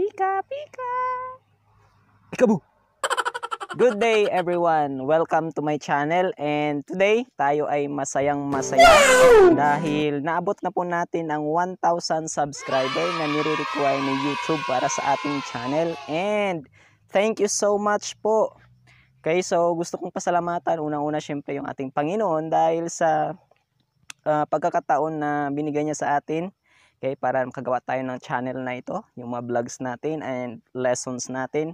Pika, pika. Peekaboo. Good day everyone. Welcome to my channel and today tayo ay masayang-masaya dahil naabot na po natin ang 1,000 subscriber na nire-require ni YouTube para sa ating channel and thank you so much po. Okay, so gusto kong pasalamatan unang-una syempre yung ating Panginoon dahil sa pagkakataon na binigay niya sa atin. Okay, para makagawa tayo ng channel na ito, yung mga vlogs natin and lessons natin.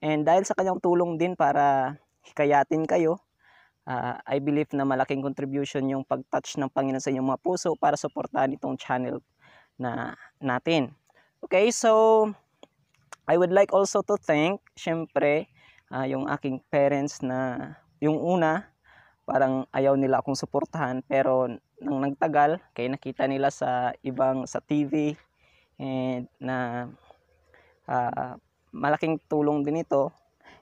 And dahil sa kanyang tulong din para hikayatin kayo, I believe na malaking contribution yung pag-touch ng Panginoon sa inyong mga puso para suportahan itong channel na natin. Okay, so I would like also to thank, syempre, yung aking parents na yung una, parang ayaw nila akong suportahan pero nang nagtagal kaya nakita nila sa TV and na malaking tulong din ito.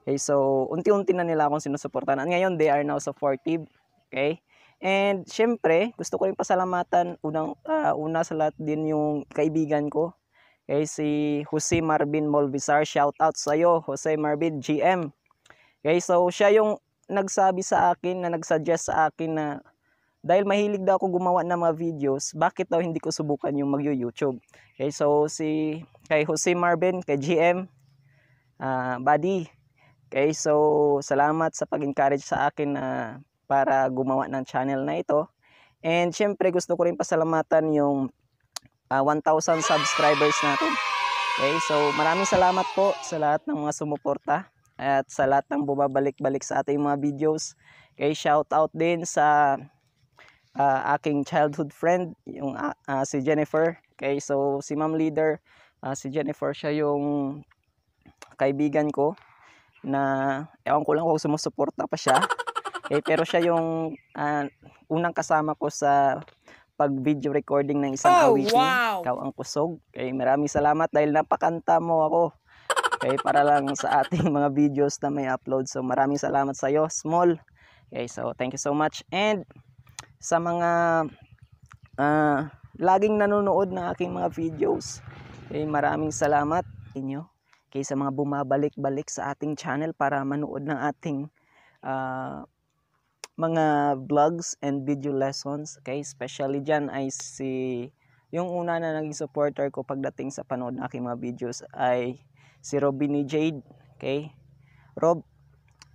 Okay, so unti-unti na nila akong sinusuportahan. At ngayon they are now supportive. Okay? And syempre, gusto ko rin pasalamatan una sa lahat din yung kaibigan ko. Okay, si Jose Marvin Molvisar, shout out sa iyo, Jose Marvin GM. Okay, so siya yung nagsabi sa akin na nagsuggest sa akin na dahil mahilig daw ako gumawa ng mga videos, bakit daw hindi ko subukan yung mag-YouTube. Okay, so kay Jose Marvin, kay GM, buddy. Okay, so salamat sa pag-encourage sa akin para gumawa ng channel na ito. And syempre gusto ko rin pasalamatan yung 1,000 subscribers natin. Okay, so maraming salamat po sa lahat ng mga sumuporta at sa lahat ng bumabalik-balik sa ating mga videos. Okay, shout out din sa aking childhood friend, yung si Jennifer. Okay, so si Ma'am Leader, si Jennifer, siya yung kaibigan ko na ewan ko lang kung sumusuporta pa siya. Okay, pero siya yung unang kasama ko sa pag-video recording ng isang awitin. Wow! Ikaw ang kusog. Okay, maraming salamat dahil napakanta mo ako. Okay, para lang sa ating mga videos na may upload. So maraming salamat sa iyo, Small. Okay, so thank you so much. And sa mga laging nanonood ng aking mga videos, okay, maraming salamat inyo. Okay, sa mga bumabalik-balik sa ating channel para manood ng ating mga vlogs and video lessons. Okay, especially dyan ay yung una na naging supporter ko pagdating sa panood ng aking mga videos ay si Robini Jade. Okay, Rob,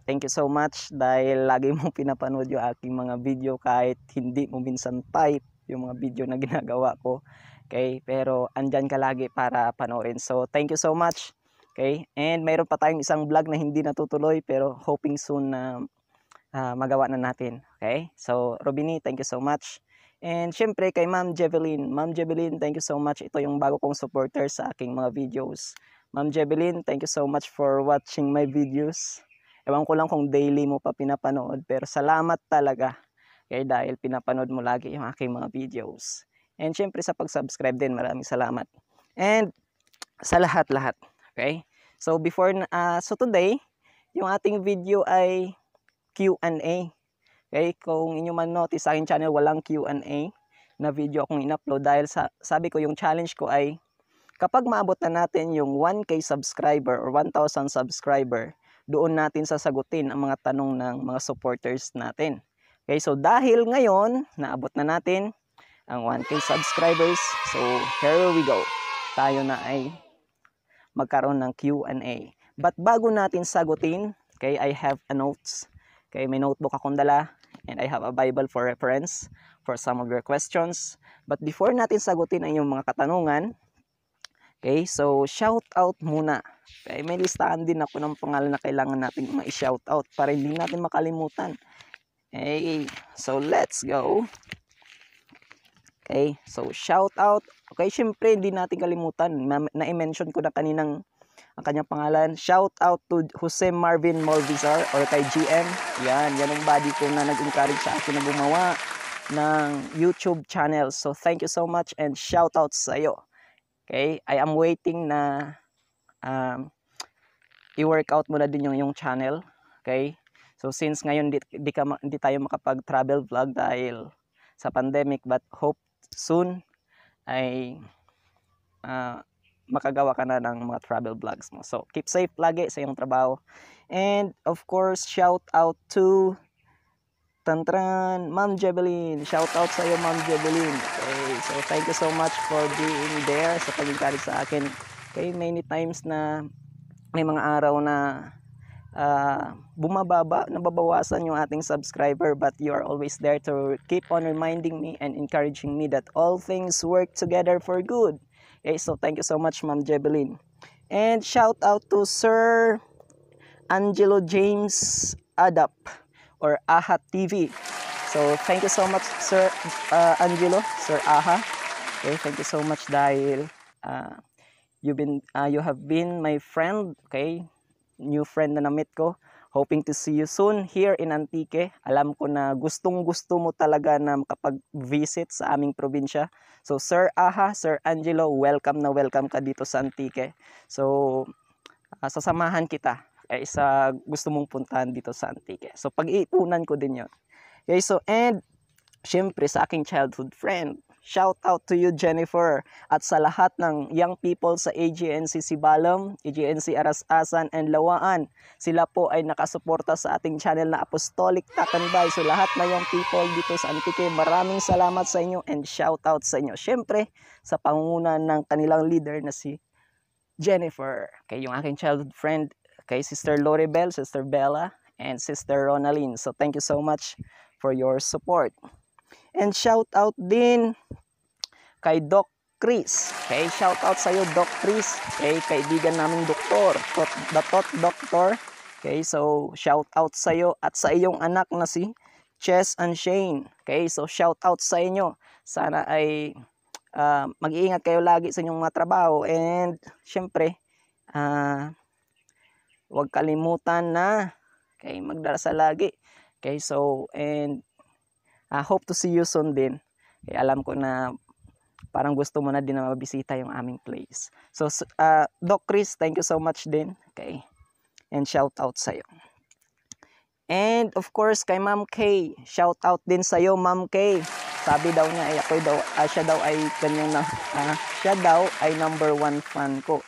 thank you so much dahil lagi mong pinapanood yung aking mga video kahit hindi mo minsan type yung mga video na ginagawa ko. Okay, pero andyan ka lagi para panoorin. So thank you so much. Okay, and mayroon pa tayong isang vlog na hindi natutuloy pero hoping soon na magawa na natin. Okay, so Robini, thank you so much. And syempre kay Ma'am Jeveline. Ma'am Jeveline, thank you so much. Ito yung bago kong supporter sa aking mga videos. Ma'am Jeveline, thank you so much for watching my videos. Ewan ko lang kung daily mo pa pinapanood pero salamat talaga. Okay, dahil pinapanood mo lagi yung aking mga videos. And syempre sa pag-subscribe din, maraming salamat. And sa lahat-lahat. Okay? So so today, yung ating video ay Q&A. Okay? Kung inyo man notice sa aking channel, walang Q&A na video akong in-upload dahil sabi ko yung challenge ko ay kapag maabot na natin yung 1K subscriber or 1,000 subscriber, doon natin sasagutin ang mga tanong ng mga supporters natin. Okay, so dahil ngayon, naabot na natin ang 1K subscribers, so here we go. Tayo na ay magkaroon ng Q&A. But bago natin sagutin, okay, I have a notes. Okay, may notebook akong dala and I have a Bible for reference for some of your questions. But before natin sagutin ang inyong mga katanungan, okay, so shout out muna. Okay, may listahan din ako ng pangalan na kailangan natin ma-shout out para hindi natin makalimutan. Okay, so let's go. Okay, so shout out. Okay, syempre hindi natin kalimutan. Na-mention ko na kaninang ang kanyang pangalan. Shout out to Jose Marvin Molvisar or kay GM. Yan ang buddy ko na nag-encourage sa akin na gumawa ng YouTube channel. So thank you so much and shout out sa iyo. Okay, I am waiting na i-workout mo na din yung channel. Okay, so since ngayon di tayo makapag-travel vlog dahil sa pandemic, but hope soon ay makagawa ka na ng mga travel vlogs mo. So, keep safe lagi sa iyong trabaho. And of course, shout out to Tantran, Ma'am Jebeline. Shout out sa iyo, Ma'am Jebeline. Okay, so thank you so much for being there sa pag-encourage sa akin. Okay, many times na may mga araw na nababawasan yung ating subscriber, but you are always there to keep on reminding me and encouraging me that all things work together for good. Okay, so thank you so much, Ma'am Jebeline. And shout out to Sir Angelo James Adap or AHA TV. So thank you so much, Sir Angelo, Sir AHA. Okay, thank you so much dahil you have been my friend, okay? New friend na na-meet ko. Hoping to see you soon here in Antique. Alam ko na gustong-gusto mo talaga na makapag-visit sa aming probinsya. So Sir AHA, Sir Angelo, welcome na welcome ka dito sa Antique. So sasamahan kita sa gusto mong puntahan dito sa Antique. So pag-iipunan ko din yon. Okay, so and syempre sa aking childhood friend, shout out to you, Jennifer, at sa lahat ng young people sa AGNC Sibalom, AGNC Arasasan and Lawaan. Sila po ay nakasuporta sa ating channel na Apostolic Takanbay. So lahat na young people dito sa Antique, maraming salamat sa inyo and shout out sa inyo. Syempre sa pangunguna ng kanilang leader na si Jennifer, kay yung aking childhood friend, kay Sister Loribel, Sister Bella, and Sister Ronaline. So thank you so much for your support. And shout out din kay Doc Chris. Okay, shout out sa iyo, Doc Chris. Okay, kaibigan naming doktor, the Tot Doctor. Okay, so shout out sa iyo at sa iyong anak na si Chess and Shane. Okay, so shout out sa inyo. Sana ay mag-iingat kayo lagi sa inyong mga trabaho, and syempre huwag kalimutan na magdarasal lagi. Okay, so and hope to see you soon din. Okay, alam ko na parang gusto mo na din na mabisita yung aming place. So Doc Chris, thank you so much din. Okay, and shout out sa iyo. And of course kay Ma'am Kay, shout out din sa iyo, Ma'am Kay. Sabi daw niya siya daw ay kanyang siya daw ay #1 fan ko.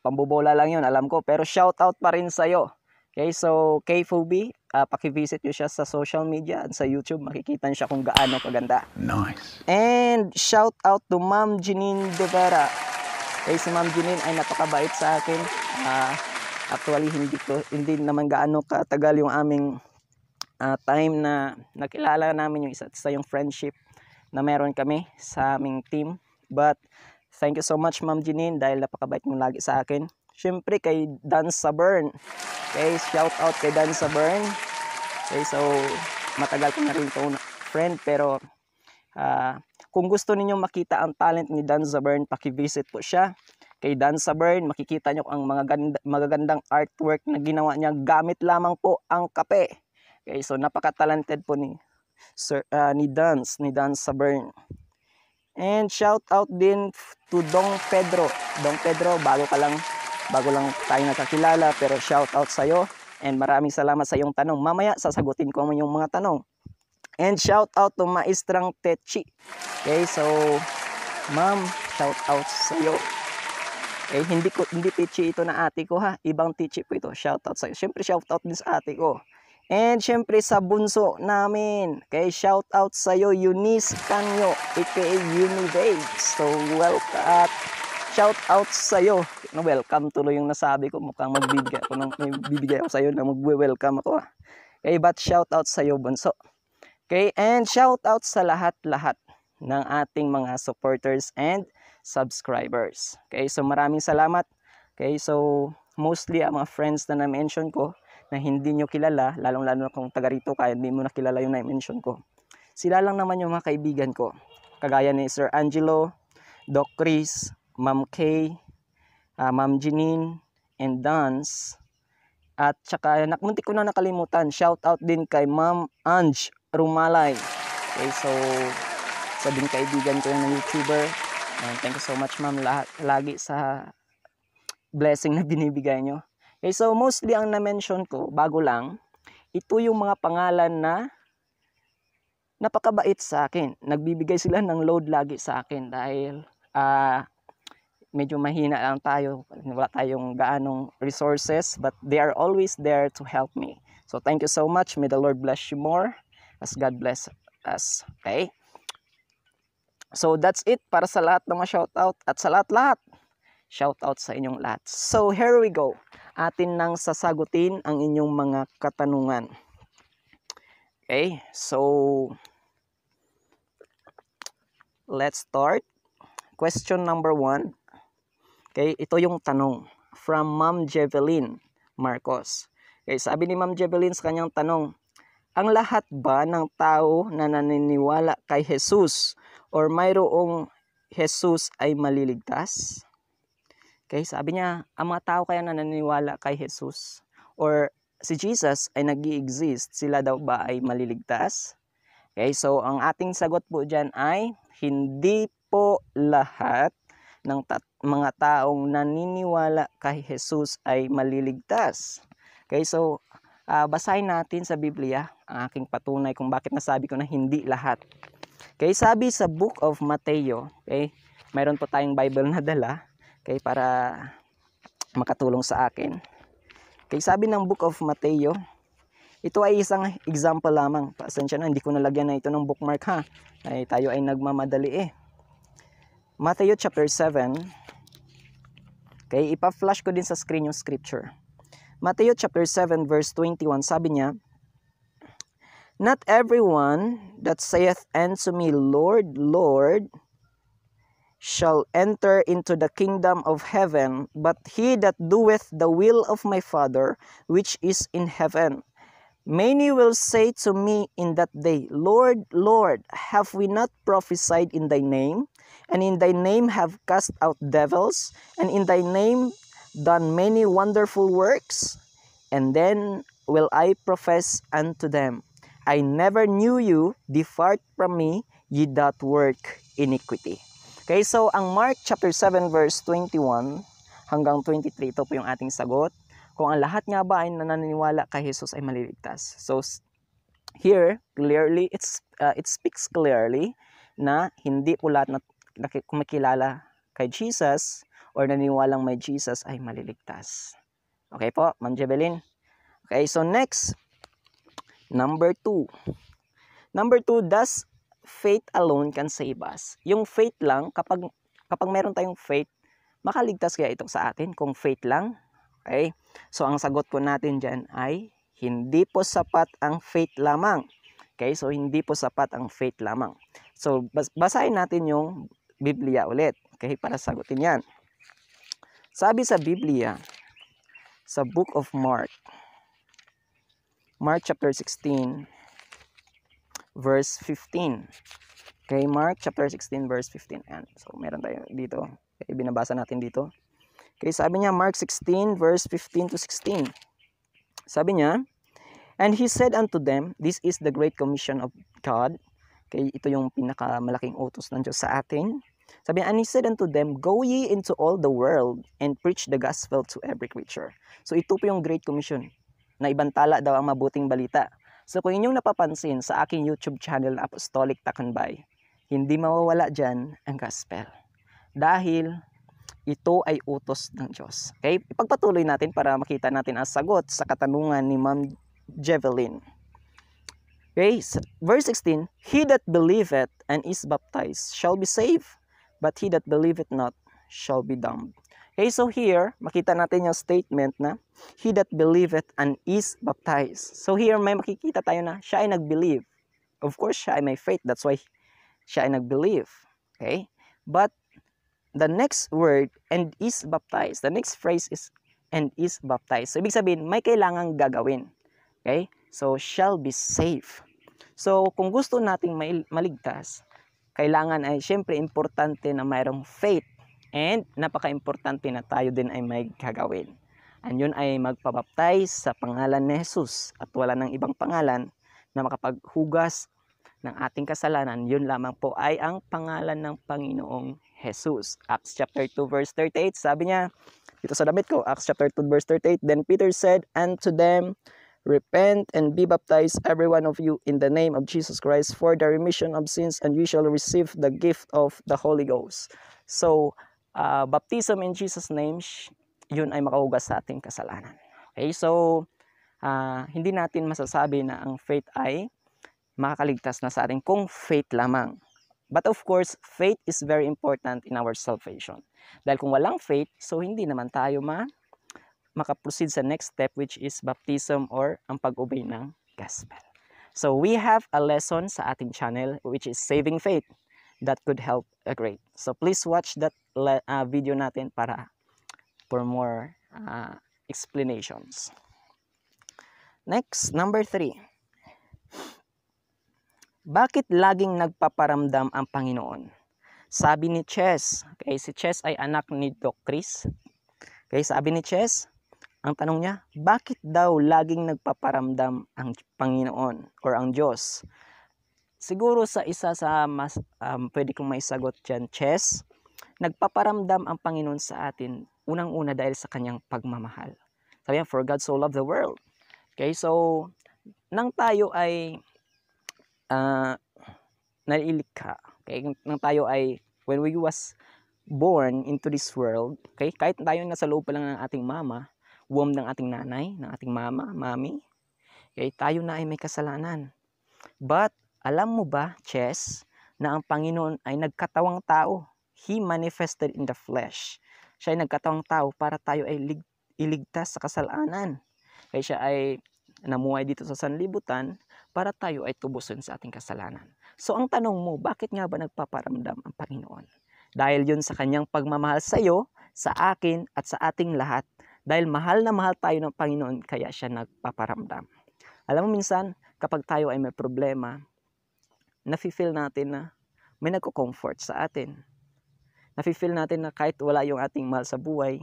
Pambobola lang yun, alam ko, pero shout out pa rin sa iyo. Okay, so K-Phoebe, paki-visit niyo siya sa social media at sa YouTube, makikita niyo siya kung gaano kaganda. Nice. And shout out to Ma'am Janine De Vera. Okay, si Ma'am Janine ay napakabait sa akin. Actually hindi naman gaano katagal yung aming time na nakilala namin yung isa't isa, yung friendship na meron kami sa aming team. But thank you so much, Ma'am Janine, dahil napakabait mo lagi sa akin. Siyempre kay Dan Sabern. Okay, shout out kay Dan Sabern. Okay, so matagal ko na rin ito friend, pero kung gusto niyo makita ang talent ni Dan Sabern, paki-visit po siya. Kay Dan Sabern, makikita nyo ang magagandang artwork na ginawa niya gamit lamang po ang kape. Okay, so napaka-talented po ni Dan Sabern. And shout out din to Dong Pedro. Dong Pedro, bago lang tayo nakakilala, pero shout out sa iyo and maraming salamat sa iyong tanong. Mamaya sasagutin ko yung mga tanong. And shout out to Maestrang Techi. Okay, so ma'am, shout out sa iyo. Okay, hindi Techi ito na ate ko ha, ibang Techi po ito. Shout out sa iyo. Syempre shout out din sa ate ko. And syempre sa bunso namin. Okay, shout out sa iyo, Eunice Canyo, aka Unibabes. So welcome. Shout out sa iyo. Welcome tuloy yung nasabi ko. Mukhang magbibigay ako sa iyo na magwe-welcome ako. Okay, but shout out sa iyo, bunso. Okay, and shout out sa lahat-lahat ng ating mga supporters and subscribers. Okay, so maraming salamat. Okay, so mostly ang mga friends na na-mention ko na hindi nyo kilala, lalong-lalo na kung taga rito kaya hindi mo na kilala yung na-mention ko. Sila lang naman yung mga kaibigan ko. Kagaya ni Sir Angelo, Doc Chris, Ma'am Kay, Ma'am Janine, and Dance. At saka, muntik ko na nakalimutan, shout out din kay Ma'am Ange Rumalay. Okay, so sa din kaibigan ko yung YouTuber. And thank you so much, ma'am, lagi sa blessing na binibigay nyo. Okay, so mostly ang na-mention ko, bago lang, ito yung mga pangalan na napakabait sa akin. Nagbibigay sila ng load lagi sa akin dahil medyo mahina lang tayo, wala tayong gaanong resources, but they are always there to help me. So thank you so much. May the Lord bless you more as God bless us. Okay? So that's it para sa lahat ng mga shoutout at sa lahat-lahat. Shoutout sa inyong lahat. So here we go. Atin nang sasagutin ang inyong mga katanungan. Okay? So let's start. Question number 1. Okay, ito yung tanong from Ma'am Jeveline Marcos. Okay, sabi ni Ma'am Jeveline sa kanyang tanong, ang lahat ba ng tao na naniniwala kay Jesus or mayroong Jesus ay maliligtas? Okay, sabi niya, ang mga tao kaya na naniniwala kay Jesus or si Jesus ay nag-i-exist, sila daw ba ay maliligtas? Okay, so ang ating sagot po dyan ay hindi po lahat ng mga taong naniniwala kay Jesus ay maliligtas. Okay, so basahin natin sa Biblia ang aking patunay kung bakit nasabi ko na hindi lahat. Okay, sabi sa Book of Mateo, okay, mayroon po tayong Bible na dala, okay, para makatulong sa akin. Okay, sabi ng Book of Mateo, ito ay isang example lamang. Pasensya na, hindi ko nalagyan na ito ng bookmark ha. Ay, tayo ay nagmamadali eh. Matthew chapter 7. Okay, ipa-flash ko din sa screen yung scripture. Matthew chapter 7 verse 21, sabi niya, not everyone that saith unto me, Lord, Lord, shall enter into the kingdom of heaven, but he that doeth the will of my Father, which is in heaven. Many will say to me in that day, Lord, Lord, have we not prophesied in thy name? And in thy name have cast out devils? And in thy name done many wonderful works? And then will I profess unto them, I never knew you, depart from me, ye that work iniquity. Okay, so ang Mark chapter 7 verse 21 hanggang 23, ito po yung ating sagot. Kung ang lahat nga ba ay naniniwala kay Jesus ay maliligtas. So here clearly it speaks clearly na hindi po lahat na kumikilala kay Jesus or naniniwalang may Jesus ay maliligtas. Okay po, Ma'am Jeveline. Okay, so next, number 2. Number 2, does faith alone can save us? Yung faith lang, kapag meron tayong faith, makaligtas kaya ito sa atin kung faith lang? Okay? So, ang sagot po natin dyan ay hindi po sapat ang faith lamang. Okay? So, hindi po sapat ang faith lamang. So, basahin natin yung Biblia ulit. Okay? Para sagutin yan. Sabi sa Biblia, sa Book of Mark, Mark chapter 16, verse 15. Okay? Mark chapter 16, verse 15. Yan. So, meron tayo dito. Okay? Binabasa natin dito. Okay, sabi niya, Mark 16, verse 15 to 16. Sabi niya, and he said unto them, this is the great commission of God. Okay, ito yung pinakamalaking utos ng Diyos sa atin. Sabi niya, and he said unto them, go ye into all the world and preach the gospel to every creature. So ito po yung great commission, na ibantala daw ang mabuting balita. So kung inyong napapansin sa aking YouTube channel, Apostolic Takanbay, hindi mawawala dyan ang gospel. Dahil ito ay utos ng Diyos. Okay? Ipagpatuloy natin para makita natin ang sagot sa katanungan ni Ma'am Jeveline. Okay? Verse 16, he that believeth and is baptized shall be saved, but he that believeth not shall be damned. Okay, so here, makita natin yung statement na he that believeth and is baptized. So here, may makikita tayo na siya ay nag-believe. Of course, siya ay may faith. That's why siya ay nag-believe. Okay? But the next word, and is baptized. The next phrase is, and is baptized. So, ibig sabihin, may kailangang gagawin. Okay? So, shall be saved. So, kung gusto nating maligtas, kailangan ay, syempre, importante na mayroong faith. And, napaka-importante na tayo din ay may gagawin. And yun ay magpabaptize sa pangalan ni Jesus. At wala ng ibang pangalan na makapaghugas ng ating kasalanan. Yun lamang po ay ang pangalan ng Panginoong Jesus. Acts chapter 2 verse 38, sabi niya, dito sa damit ko, Acts chapter 2 verse 38, then Peter said unto them, repent and be baptized every one of you in the name of Jesus Christ for the remission of sins, and you shall receive the gift of the Holy Ghost. So, baptism in Jesus' name, yun ay makahugas sa ating kasalanan. Okay, so hindi natin masasabi na ang faith ay makakaligtas na sa atin kung faith lamang. But of course, faith is very important in our salvation. Dahil kung walang faith, so hindi naman tayo makaproceed sa next step, which is baptism or ang pag-obey ng gospel. So we have a lesson sa ating channel which is saving faith that could help a great. So please watch that video natin for more explanations. Next, number 3. Bakit laging nagpaparamdam ang Panginoon? Sabi ni Chess, okay, si Chess ay anak ni Doc Chris. Okay, sabi ni Chess, ang tanong niya, bakit daw laging nagpaparamdam ang Panginoon or ang Diyos? Siguro sa isa sa mas pwede kong maisagot dyan, Chess, nagpaparamdam ang Panginoon sa atin unang-una dahil sa kanyang pagmamahal. Sabi niya, for God so loved the world. Okay, so nang tayo ay nalilikha, okay, nang tayo ay when we was born into this world, okay, kahit tayo nasa loob pa lang ng ating mama, womb ng ating nanay, ng ating mami, okay, tayo na ay may kasalanan. But alam mo ba, Chess, na ang Panginoon ay nagkatawang tao? He manifested in the flesh. Siya ay nagkatawang tao para tayo ay iligtas sa kasalanan. Kaya siya ay namuhay dito sa sanlibutan para tayo ay tubusin sa ating kasalanan. So ang tanong mo, bakit nga ba nagpaparamdam ang Panginoon? Dahil yun sa kanyang pagmamahal sa iyo, sa akin, at sa ating lahat. Dahil mahal na mahal tayo ng Panginoon, kaya siya nagpaparamdam. Alam mo minsan, kapag tayo ay may problema, nafe-feel natin na may nagko-comfort sa atin. Nafe-feel natin na kahit wala yung ating mahal sa buhay,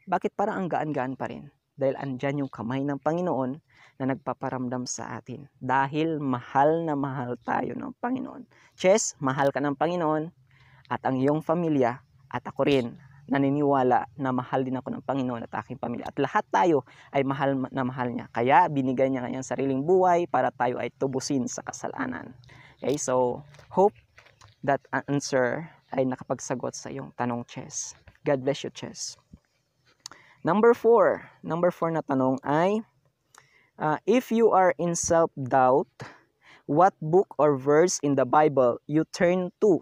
bakit parang ang gaan-gaan pa rin? Dahil andyan yung kamay ng Panginoon na nagpaparamdam sa atin. Dahil mahal na mahal tayo ng Panginoon. Chess, mahal ka ng Panginoon at ang iyong pamilya at ako rin naniniwala na mahal din ako ng Panginoon at aking pamilya. At lahat tayo ay mahal na mahal niya. Kaya binigay niya kanyang sariling buhay para tayo ay tubusin sa kasalanan. Okay, so hope that answer ay nakapagsagot sa iyong tanong, Chess. God bless you, Chess. Number 4 na tanong ay, if you are in self-doubt, what book or verse in the Bible you turn to?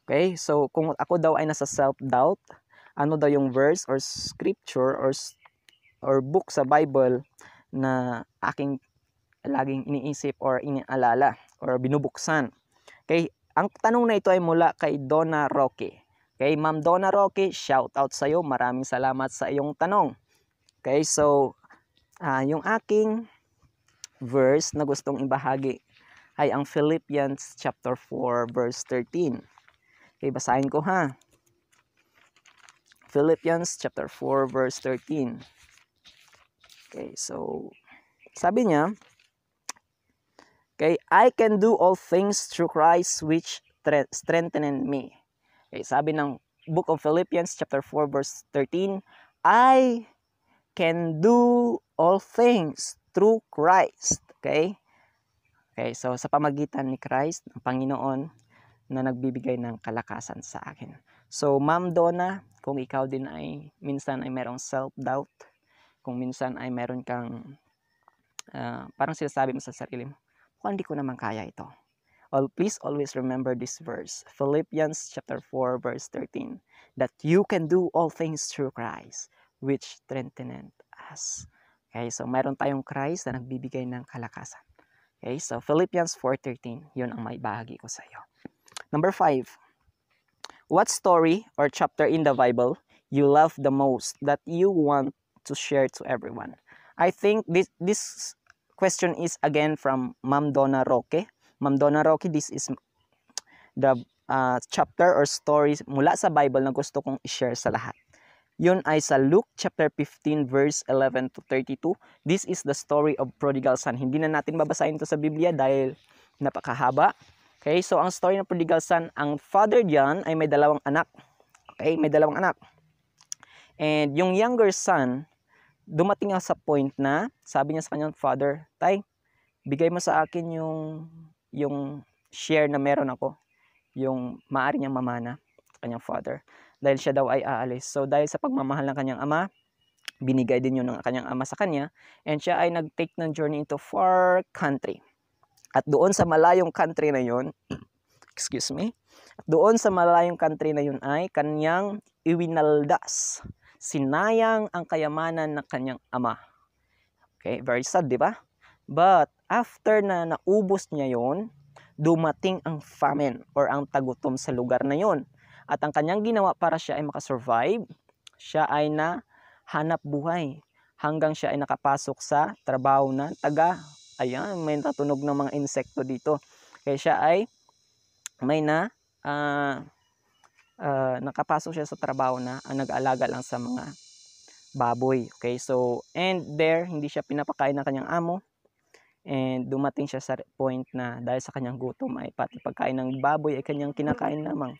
Okay, so kung ako daw ay nasa self-doubt, ano daw yung verse or scripture or book sa Bible na aking laging iniisip or inialala or binubuksan? Okay, ang tanong na ito ay mula kay Donna Roque. Okay, Ma'am Donna Roque, shout out sa iyo. Maraming salamat sa iyong tanong. Okay, so yung aking verse na gustong ibahagi ay ang Philippians chapter 4 verse 13. Okay, basahin ko ha. Philippians chapter 4 verse 13. Okay, so sabi niya, okay, I can do all things through Christ which strengthened me. Okay, sabi ng book of Philippians chapter 4 verse 13, I can do all things through Christ. Okay? Okay, so sa pamagitan ni Christ, ang Panginoon na nagbibigay ng kalakasan sa akin. So Ma'am Donna, kung ikaw din ay minsan ay merong self-doubt, kung minsan ay meron kang parang sinasabi mo sa sarili mo, hindi ko naman kaya ito. Please always remember this verse, Philippians chapter 4 verse 13, that you can do all things through Christ, which strengthened us. Okay, so meron tayong Christ na nagbibigay ng kalakasan. Okay, so Philippians 4:13, yun ang maibahagi ko sa iyo. Number 5, what story or chapter in the Bible you love the most that you want to share to everyone? I think this question is again from Ma'am Donna Roque. Ma'am Donna Roque, this is the chapter or story mula sa Bible na gusto kong i-share sa lahat. Yun ay sa Luke chapter 15 verse 11 to 32. This is the story of prodigal son. Hindi na natin babasahin ito sa Biblia dahil napakahaba. Okay, so ang story ng prodigal son, ang father diyan ay may dalawang anak. Okay, may dalawang anak. And yung younger son, dumating sa point na sabi niya sa kanyang father, tay, bigay mo sa akin yung share na meron ako, yung maaari niyang mamana. kanyang father. Dahil siya daw ay aalis. So dahil sa pagmamahal ng kanyang ama, binigay din yun ng kanyang ama sa kanya. And siya ay nag-take ng journey into far country. At doon sa malayong country na yun, excuse me, doon sa malayong country na yun ay kanyang iwinaldas. Sinayang ang kayamanan ng kanyang ama. Okay, very sad, di ba? But after na naubos niya yon, dumating ang famine or ang tagutom sa lugar na yon. At ang kanyang ginawa para siya ay makasurvive, siya ay nahanap buhay hanggang siya ay nakapasok sa trabaho na ayan, may natunog ng mga insekto dito. Kaya siya ay may nakapasok siya sa trabaho na nag-aalaga lang sa mga baboy. Okay, so and there hindi siya pinapakain ng kanyang amo. And dumating siya sa point na dahil sa kanyang gutom ay pati pagkain ng baboy ay kanyang kinakain lamang.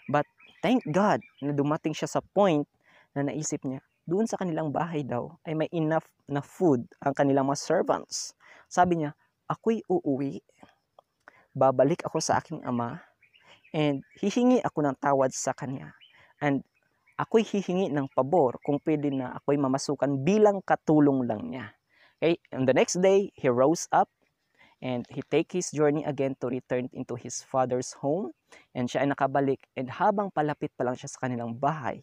But thank God na dumating siya sa point na naisip niya, doon sa kanilang bahay daw ay may enough na food ang kanilang mga servants. Sabi niya, ako'y uuwi, babalik ako sa aking ama, and hihingi ako ng tawad sa kanya. And ako'y hihingi ng pabor kung pwede na ako'y mamasukan bilang katulong lang niya. Okay, and the next day, he rose up and he take his journey again to return into his father's home. And siya ay nakabalik, and habang palapit pa lang siya sa kanilang bahay,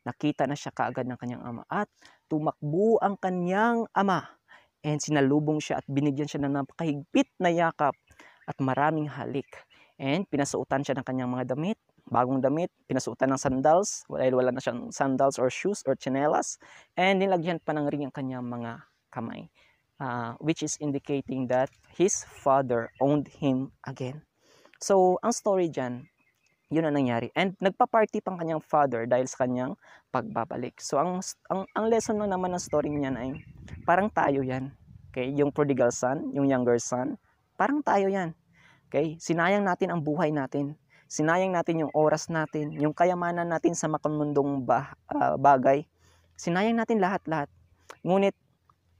nakita na siya kaagad ng kanyang ama at tumakbo ang kanyang ama. And sinalubong siya at binigyan siya ng napakahigpit na yakap at maraming halik. And pinasuotan siya ng kanyang mga damit, bagong damit, pinasuotan ng sandals, dahil wala na siyang sandals or shoes or tsinelas. And nilagyan pa ng ring ang kanyang mga kamay, which is indicating that his father owned him again. So, ang story dyan, yun ang nangyari. And nagpa-party pang kanyang father dahil sa kanyang pagbabalik. So, ang lesson na naman ng story niyan ay, parang tayo yan. Okay? Yung prodigal son, yung younger son, parang tayo yan. Okay? Sinayang natin ang buhay natin. Sinayang natin yung oras natin, yung kayamanan natin sa makamundong bagay. Sinayang natin lahat-lahat. Ngunit,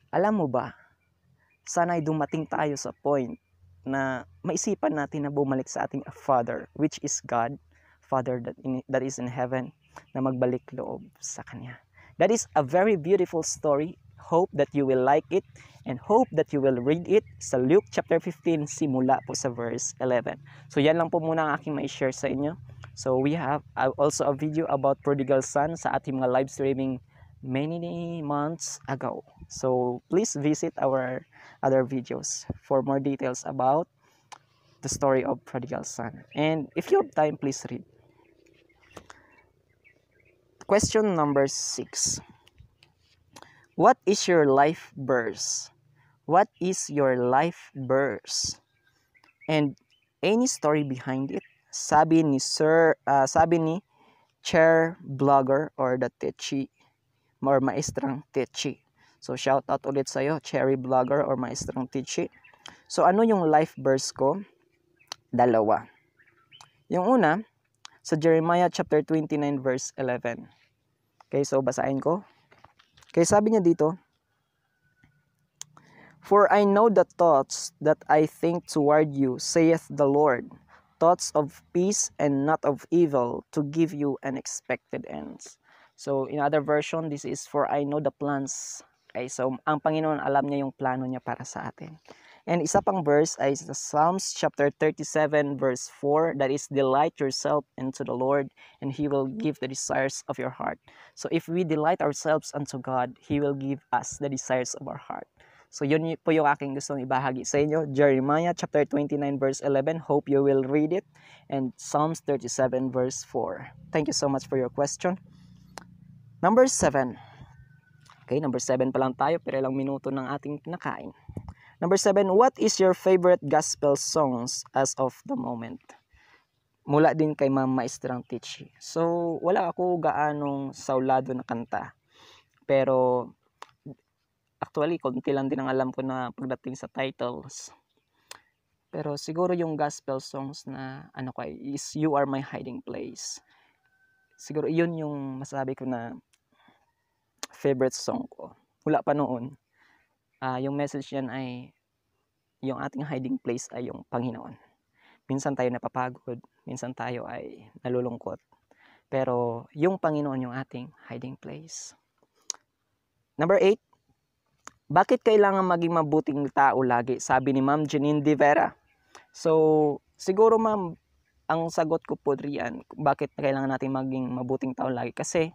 alam mo ba, sana'y dumating tayo sa point na maisipan natin na bumalik sa ating Father, which is God, Father that is in heaven, na magbalik loob sa Kanya. That is a very beautiful story. Hope that you will like it and hope that you will read it sa Luke chapter 15, simula po sa verse 11. So yan lang po muna ang aking mai-share sa inyo. So we have also a video about prodigal son sa ating mga live streaming many months ago. So please visit our other videos for more details about the story of prodigal son. And if you have time, please read. Question number 6. What is your life verse? What is your life verse? And any story behind it? Sabi ni chair blogger or the Techi or maestrang Techi. So shout out ulit sa iyo, Cherry Blogger or maestrang Techi. So ano yung life verse ko? Dalawa. Yung una, sa Jeremiah chapter 29 verse 11. Okay, so basahin ko. Okay, sabi niya dito, for I know the thoughts that I think toward you, saith the Lord, thoughts of peace and not of evil, to give you unexpected ends. So in other version, this is for I know the plans. Okay, so ang Panginoon alam niya yung plano niya para sa atin. And isa pang verse ay sa Psalms chapter 37 verse 4, that is, delight yourself into the Lord and He will give the desires of your heart. So if we delight ourselves unto God, He will give us the desires of our heart. So yun po yung aking gustong ibahagi sa inyo. Jeremiah chapter 29 verse 11, hope you will read it. And Psalms 37 verse 4. Thank you so much for your question. Number 7. Okay, number 7 pa lang tayo, pero ilang minuto ng ating kinakain. Number 7, what is your favorite gospel songs as of the moment? Mula din kay Ma'am Maestrang Techi. So, wala ako gaanong saulado na kanta. Pero, actually, konti lang din ang alam ko na pagdating sa titles. Pero, siguro yung gospel songs na, is You Are My Hiding Place. Siguro, yun yung masabi ko na favorite song ko. Wala pa noon. Yung message yan ay yung ating hiding place ay yung Panginoon. Minsan tayo napapagod, minsan tayo ay nalulungkot. Pero yung Panginoon yung ating hiding place. Number 8, bakit kailangan maging mabuting tao lagi? Sabi ni Ma'am Janine De Vera. So, siguro ma'am, ang sagot ko po riyan, bakit kailangan natin maging mabuting tao lagi? Kasi,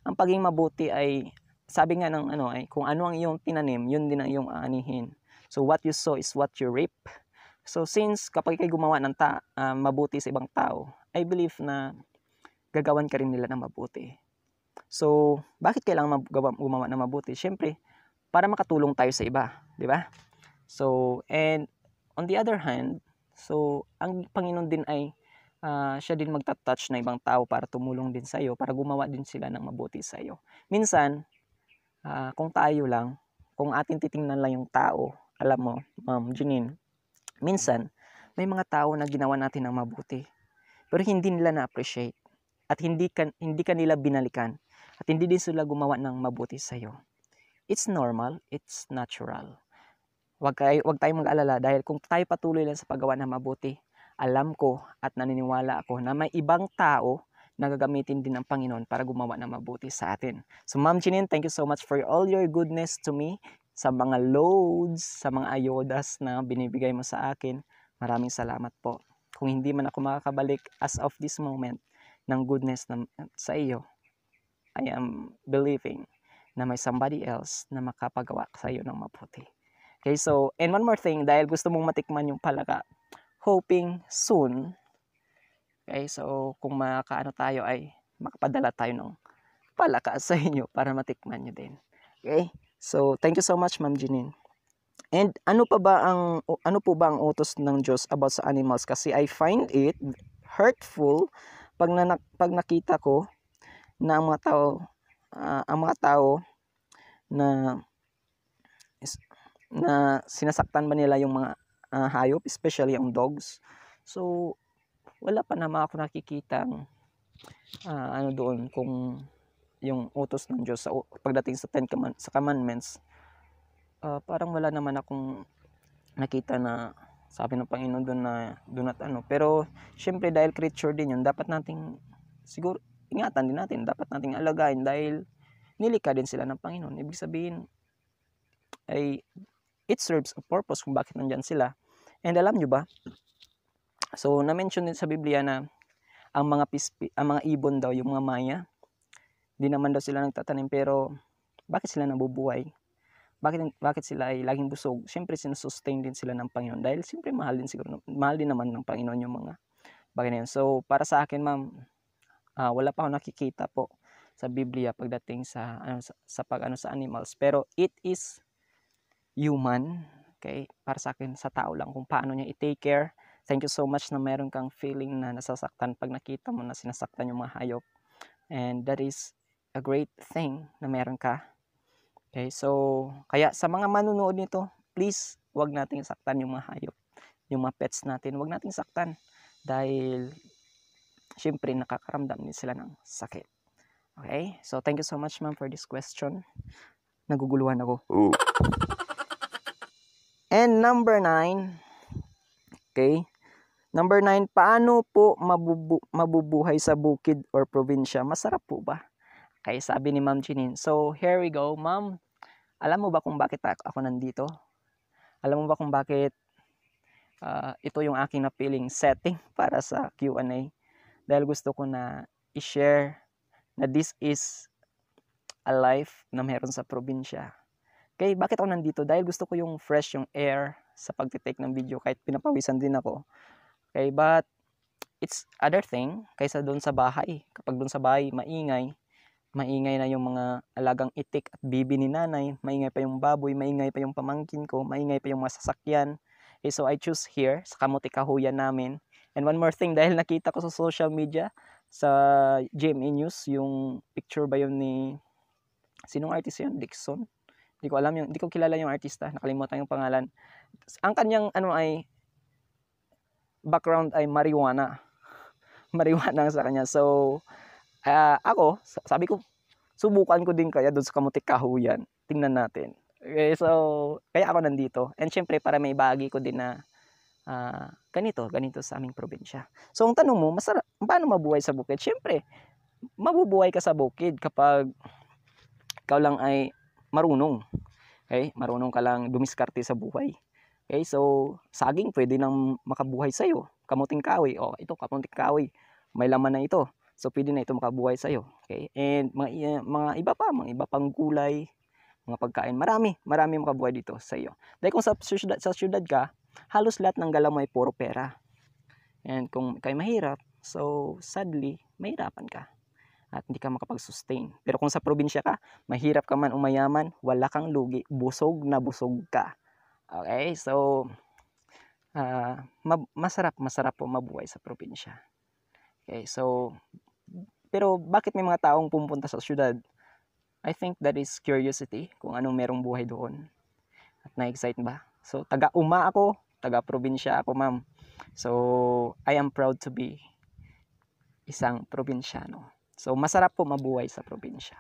ang pagiging mabuti ay, sabi nga ng ay, kung ano ang iyong tinanim, yun din ang iyong aanihin. So, what you sow is what you reap. So, since kapag kayo gumawa ng mabuti sa ibang tao, I believe na gagawan ka rin nila ng mabuti. So, bakit kailangan gumawa ng mabuti? Siyempre, para makatulong tayo sa iba, di ba? So, and on the other hand, so ang Panginoon din ay siya din magta-touch na ibang tao para tumulong din sa iyo, para gumawa din sila ng mabuti sa iyo. Minsan, kung tayo lang, kung atin titingnan lang yung tao, alam mo, Ma'am Janine, minsan, may mga tao na ginawa natin ng mabuti, pero hindi nila na-appreciate, at hindi kanila binalikan, at hindi din sila gumawa ng mabuti sa iyo. It's normal, it's natural. Huwag tayong mag-alala dahil kung tayo patuloy lang sa paggawa ng mabuti, alam ko at naniniwala ako na may ibang tao na gagamitin din ng Panginoon para gumawa ng mabuti sa atin. So Ma'am Janine, thank you so much for all your goodness to me, sa mga loads, sa mga ayodas na binibigay mo sa akin. Maraming salamat po. Kung hindi man ako makakabalik as of this moment ng goodness sa iyo, I am believing na may somebody else na makapagawa sa iyo ng mabuti. Okay, so, and one more thing, dahil gusto mong matikman yung palaka, hoping soon, okay, so, kung makaano tayo ay makapadala tayo ng palaka sa inyo para matikman nyo din. Okay, so, thank you so much, Ma'am Janine. And ano po ba ang utos ng Diyos about sa animals? Kasi I find it hurtful pag nakita ko na ang mga tao na sinasaktan ba nila yung mga hayop, especially ang dogs. So, wala pa naman ako nakikitang doon kung yung utos ng Diyos pagdating sa commandments. Parang wala naman akong nakita na sabi ng Panginoon doon na do not Pero, syempre dahil creature din yun, dapat nating siguro ingatan din natin, dapat nating alagayin dahil nilikha din sila ng Panginoon. Ibig sabihin ay it serves a purpose kung bakit nandyan sila. And alam nyo ba, so na-mention din sa Biblia na ang mga ibon daw, yung mga Maya, di naman daw sila nagtatanim, pero bakit sila nabubuhay? Bakit sila ay laging busog? Siyempre sinusustain din sila ng Panginoon dahil siyempre mahal din naman ng Panginoon yung mga bagay na yun. So para sa akin, ma'am, wala pa ako nakikita po sa Biblia pagdating sa sa animals, pero it is human, okay? Para sa akin, sa tao lang kung paano niya i-take care. Thank you so much na meron kang feeling na nasasaktan pag nakita mo na sinasaktan yung mga hayop. And that is a great thing na meron ka. Okay, so kaya sa mga manunood nito, please wag nating saktan yung mga hayop, yung mga pets natin. Wag nating saktan dahil syempre nakakaramdam din sila ng sakit. Okay, so thank you so much, ma'am, for this question. Naguguluhan ako. And number 9, okay, number 9, paano po mabubuhay sa bukid or probinsya? Masarap po ba? Okay, sabi ni Ma'am Janine. So, here we go, ma'am. Alam mo ba kung bakit ako nandito? Alam mo ba kung bakit ito yung aking napiling setting para sa Q&A? Dahil gusto ko na i-share na this is a life na meron sa probinsya. Okay, bakit ako nandito? Dahil gusto ko yung fresh, yung air sa pagtitake ng video kahit pinapawisan din ako. Okay, but it's other thing kaysa doon sa bahay. Kapag doon sa bahay, maingay na yung mga alagang itik at bibi ni nanay, maingay pa yung baboy, maingay pa yung pamangkin ko, maingay pa yung mga sasakyan. Okay, so I choose here sa kamuti kahuyan namin. And one more thing, dahil nakita ko sa social media, sa GMA News, yung picture ba yun ni, sinong artist yun? Dixon? Hindi ko alam hindi ko kilala yung artista, nakalimutan yung pangalan. Ang kanyang ay background ay marijuana. Marijuana sa kanya. So ako, sabi ko, subukan ko din kaya doon sa kamutik kahuyan. Tingnan natin. Okay, so kaya ako nandito. And syempre para may bahagi ko din na ganito sa aming probinsya. So ang tanong mo, paano mabuhay sa bukid? Syempre, mabubuhay ka sa bukid kapag ikaw lang ay marunong. Okay? Marunong ka lang dumiskarte sa buhay. Okay? So, saging pwede nang makabuhay sa'yo. Kamuting kahoy. Oh, ito, kamuting kahoy. May laman na ito. So, pwede na ito makabuhay sa'yo. Okay? And mga iba pa, mga iba pang gulay, mga pagkain. Marami makabuhay dito sa iyo. Dahil kung sa syudad ka, halos lahat ng galaw ay puro pera. And kung kayo mahirap, so sadly, mahirapan ka at hindi ka makapag-sustain. Pero kung sa probinsya ka, mahirap ka man o mayaman, wala kang lugi, busog na busog ka. Okay? So, masarap po mabuhay sa probinsya. Okay? So, pero bakit may mga taong pumunta sa syudad? I think that is curiosity kung anong merong buhay doon. At na-excite ba? So, taga-uma ako, taga-probinsya ako, ma'am. So, I am proud to be isang probinsyano. So, masarap po mabuhay sa probinsya.